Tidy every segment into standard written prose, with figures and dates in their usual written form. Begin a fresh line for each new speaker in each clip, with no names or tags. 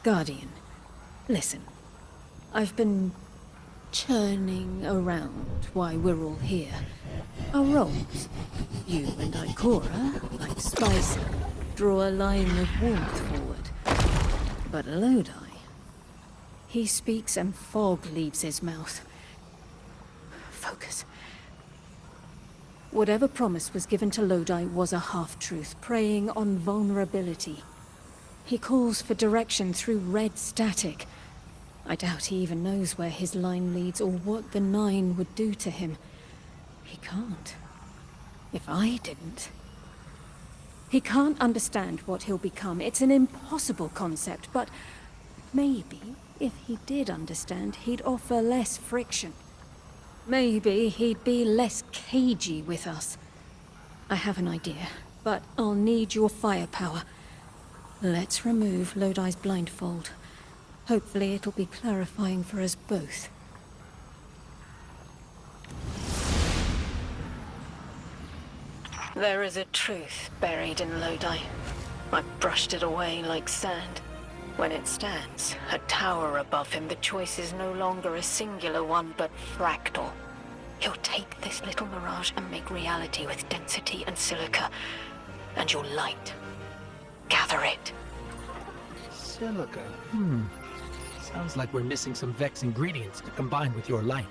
Guardian, listen. I've been churning around why we're all here. Our roles, you and Ikora, like spice, draw a line of warmth forward. But Lodi, he speaks and fog leaves his mouth. Focus. Whatever promise was given to Lodi was a half-truth, preying on vulnerability. He calls for direction through red static. I doubt he even knows where his line leads or what the Nine would do to him. He can't. If I didn't. He can't understand what he'll become. It's an impossible concept, but maybe if he did understand, he'd offer less friction. Maybe he'd be less cagey with us. I have an idea, but I'll need your firepower. Let's remove Lodi's blindfold. Hopefully it'll be clarifying for us both. There is a truth buried in Lodi. I brushed it away like sand. When it stands, a tower above him, the choice is no longer a singular one, but fractal. He'll take this little mirage and make reality with density and silica. And your light. Gather it.
Silica? Sounds like we're missing some Vex ingredients to combine with your light.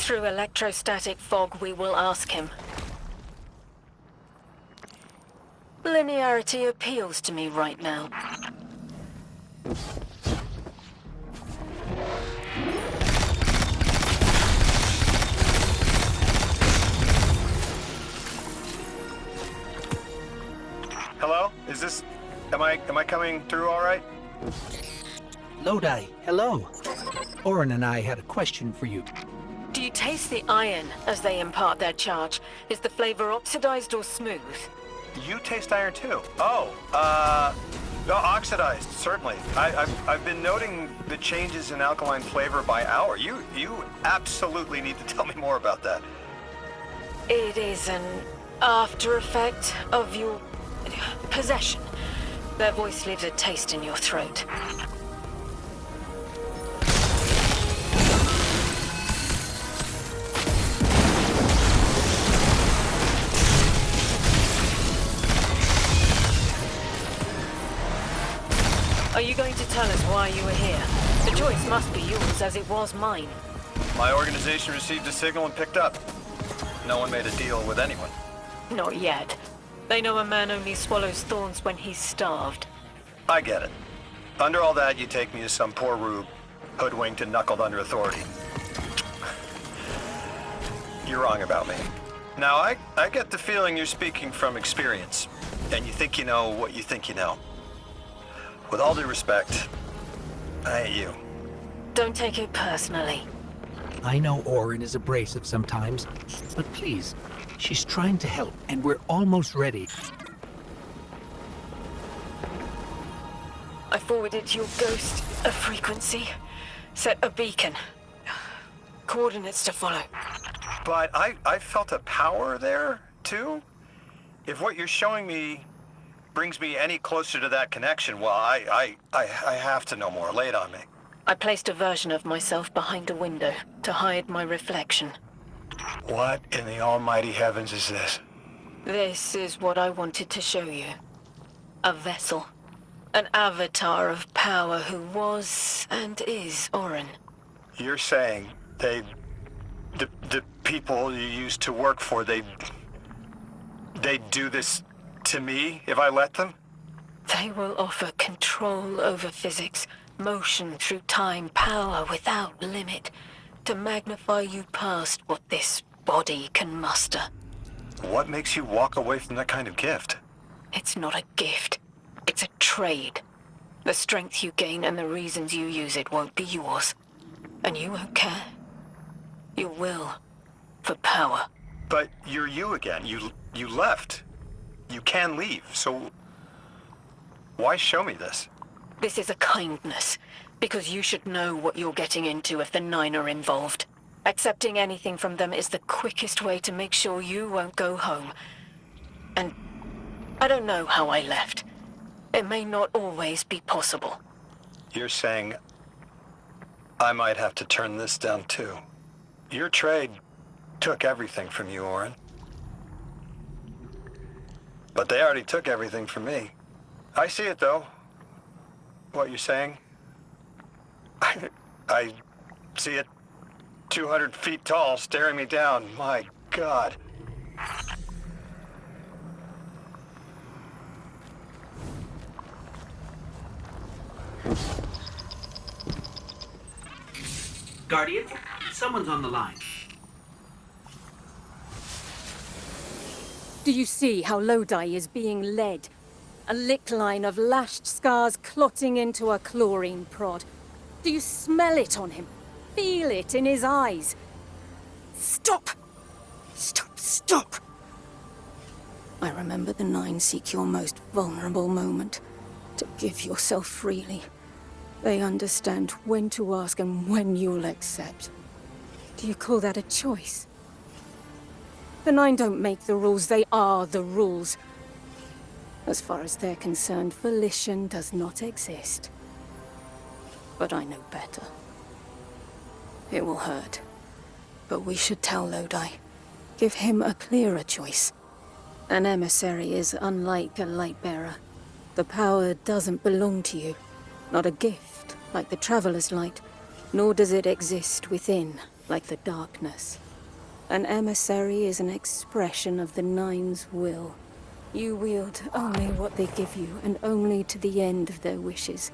Through electrostatic fog, we will ask him. Linearity appeals to me right now.
Hello? Is this... Am I coming through all right?
Lodi, hello. Orin and I had a question for you.
Do you taste the iron as they impart their charge? Is the flavor oxidized or smooth?
You taste iron too? Oh, no, oxidized, certainly. I've been noting the changes in alkaline flavor by hour. You absolutely need to tell me more about that.
It is an after effect of your possession. Their voice leaves a taste in your throat. Are you going to tell us why you were here? The choice must be yours, as it was mine.
My organization received a signal and picked up. No one made a deal with anyone.
Not yet. They know a man only swallows thorns when he's starved.
I get it. Under all that, you take me as some poor rube, hoodwinked and knuckled under authority. You're wrong about me. Now, I get the feeling you're speaking from experience, and you think you know what you think you know. With all due respect, I ain't you.
Don't take it personally.
I know Orin is abrasive sometimes, but please, she's trying to help, and we're almost ready.
I forwarded your ghost a frequency. Set a beacon. Coordinates to follow.
But I felt a power there, too? If what you're showing me brings me any closer to that connection, well, I have to know more. Lay it on me.
I placed a version of myself behind a window to hide my reflection.
What in the almighty heavens is this?
This is what I wanted to show you. A vessel. An avatar of power who was and is Orin.
You're saying the people you used to work for, they'd do this to me if I let them?
They will offer control over physics, motion through time, power without limit, to magnify you past what this body can muster.
What makes you walk away from that kind of gift?
It's not a gift. It's a trade. The strength you gain and the reasons you use it won't be yours. And you won't care. You will. For power.
But you're you again. You left. You can leave, so why show me this?
This is a kindness, because you should know what you're getting into if the Nine are involved. Accepting anything from them is the quickest way to make sure you won't go home. And I don't know how I left. It may not always be possible.
You're saying I might have to turn this down too. Your trade took everything from you, Orin. But they already took everything from me. I see it, though. What you're saying. I see it 200 feet tall, staring me down. My God.
Guardian, someone's on the line.
Do you see how Lodi is being led? A lick line of lashed scars clotting into a chlorine prod. Do you smell it on him? Feel it in his eyes? Stop! Stop, stop! I remember the Nine seek your most vulnerable moment. To give yourself freely. They understand when to ask and when you'll accept. Do you call that a choice? The Nine don't make the rules, they are the rules. As far as they're concerned, volition does not exist. But I know better. It will hurt. But we should tell Lodi. Give him a clearer choice. An emissary is unlike a light-bearer. The power doesn't belong to you. Not a gift, like the Traveler's Light. Nor does it exist within, like the darkness. An emissary is an expression of the Nine's will. You wield only what they give you, and only to the end of their wishes.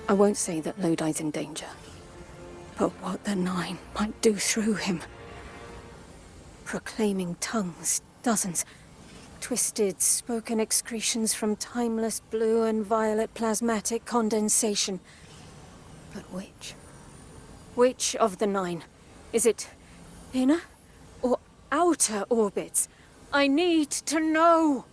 I won't say that Lodi's in danger. But what the Nine might do through him. Proclaiming tongues, dozens. Twisted, spoken excretions from timeless blue and violet plasmatic condensation. But which? Which of the Nine? Is it inner or outer orbits? I need to know!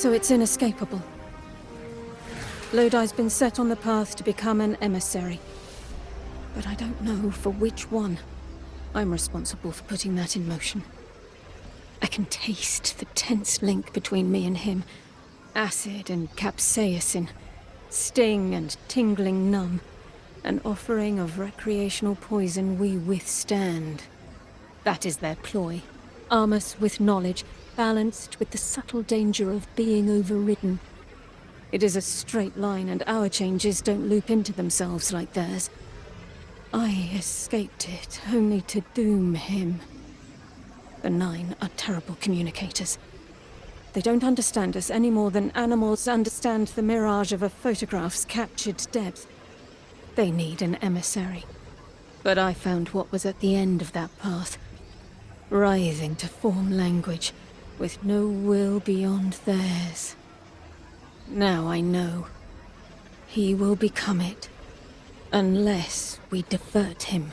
So it's inescapable. Lodi's been set on the path to become an emissary. But I don't know for which one. I'm responsible for putting that in motion. I can taste the tense link between me and him. Acid and capsaicin. Sting and tingling numb. An offering of recreational poison we withstand. That is their ploy. Arm us with knowledge, balanced with the subtle danger of being overridden. It is a straight line, and our changes don't loop into themselves like theirs. I escaped it, only to doom him. The Nine are terrible communicators. They don't understand us any more than animals understand the mirage of a photograph's captured depth. They need an emissary. But I found what was at the end of that path. Writhing to form language, with no will beyond theirs. Now I know. He will become it. Unless we divert him.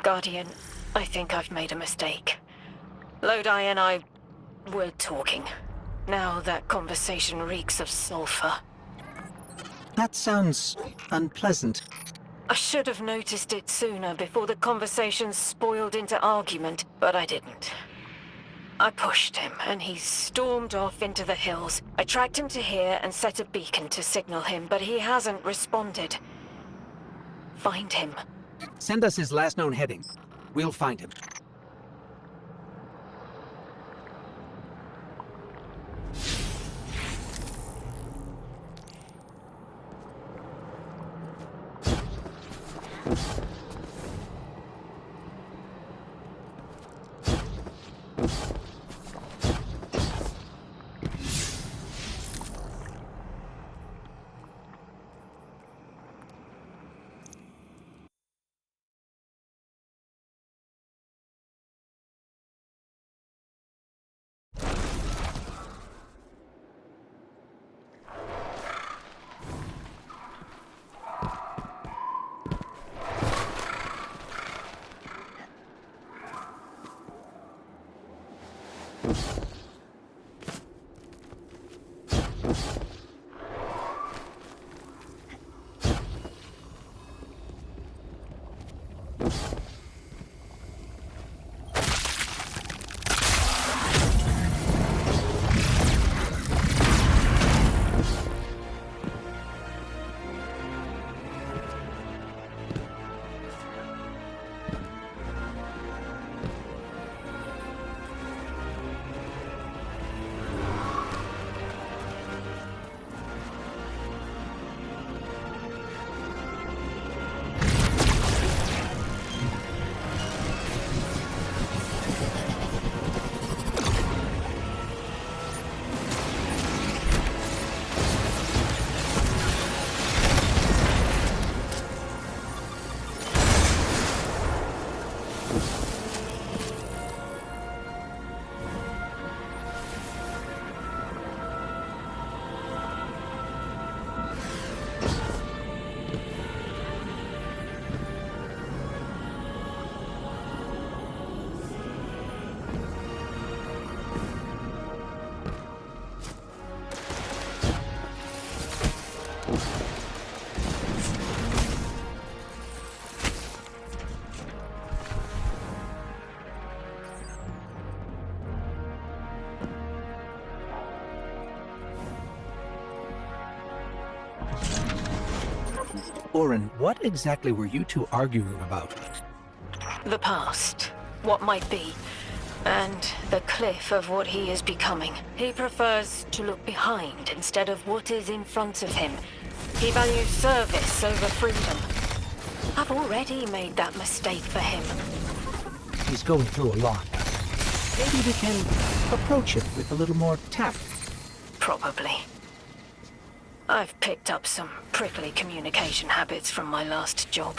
Guardian, I think I've made a mistake. Lodi and I were talking. Now that conversation reeks of sulfur.
That sounds unpleasant.
I should have noticed it sooner before the conversation spoiled into argument, but I didn't. I pushed him, and he stormed off into the hills. I tracked him to here and set a beacon to signal him, but he hasn't responded. Find him.
Send us his last known heading. We'll find him. Orin, what exactly were you two arguing about?
The past, what might be, and the cliff of what he is becoming. He prefers to look behind instead of what is in front of him. He values service over freedom. I've already made that mistake for him.
He's going through a lot. Maybe we can approach it with a little more tact.
Probably. I've picked up some prickly communication habits from my last job.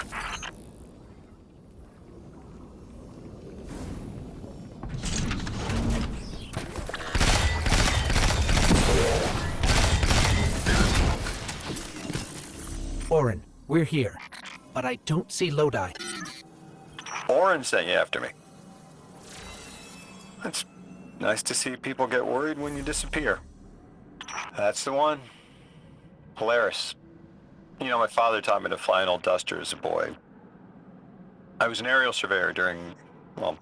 Orin, we're here, but I don't see Lodi.
Orin sent you after me. It's nice to see people get worried when you disappear. That's the one. Polaris. You know, my father taught me to fly an old Duster as a boy. I was an aerial surveyor during, well,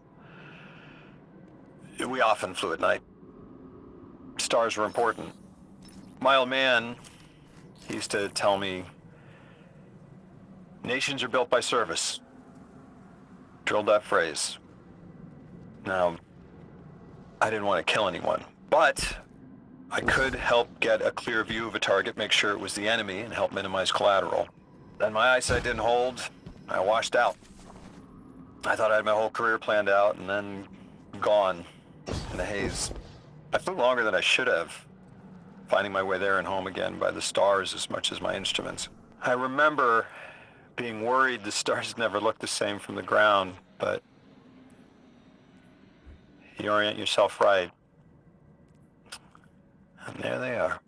we often flew at night. Stars were important. My old man, he used to tell me, nations are built by service. Drilled that phrase. Now, I didn't want to kill anyone, but I could help get a clear view of a target, make sure it was the enemy, and help minimize collateral. Then my eyesight didn't hold. I washed out. I thought I had my whole career planned out, and then gone in the haze. I flew longer than I should have, finding my way there and home again by the stars as much as my instruments. I remember being worried the stars never look the same from the ground, but you orient yourself right, and there they are.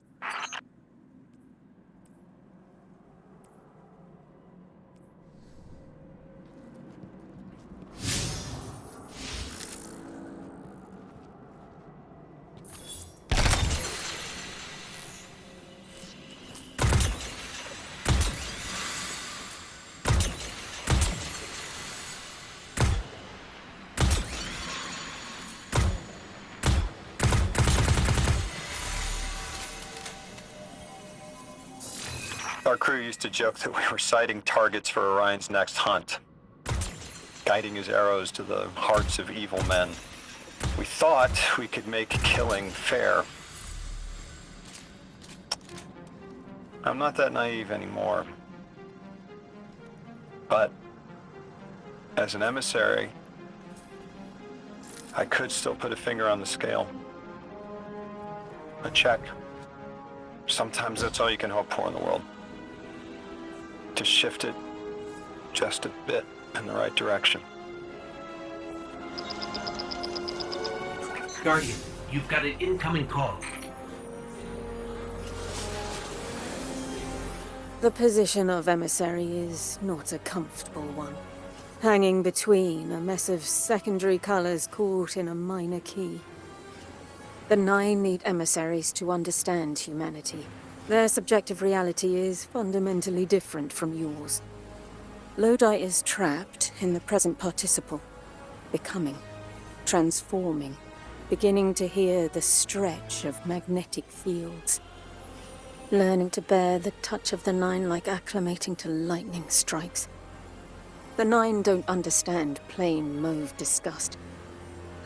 Our crew used to joke that we were sighting targets for Orion's next hunt, guiding his arrows to the hearts of evil men. We thought we could make killing fair. I'm not that naive anymore. But As an emissary, I could still put a finger on the scale. A check. Sometimes that's all you can hope for in the world. To shift it just a bit in the right direction.
Guardian, you've got an incoming call.
The position of emissary is not a comfortable one. Hanging between a mess of secondary colors caught in a minor key. The Nine need emissaries to understand humanity. Their subjective reality is fundamentally different from yours. Lodi is trapped in the present participle, becoming, transforming, beginning to hear the stretch of magnetic fields. Learning to bear the touch of the Nine like acclimating to lightning strikes. The Nine don't understand plain mauve disgust.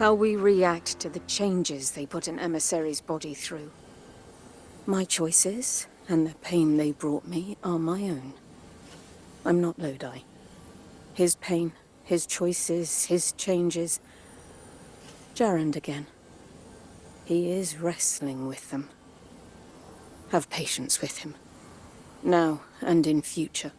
How we react to the changes they put an emissary's body through. My choices and the pain they brought me are my own. I'm not Lodi. His pain, his choices, his changes. Jarrand again. He is wrestling with them. Have patience with him. Now and in future.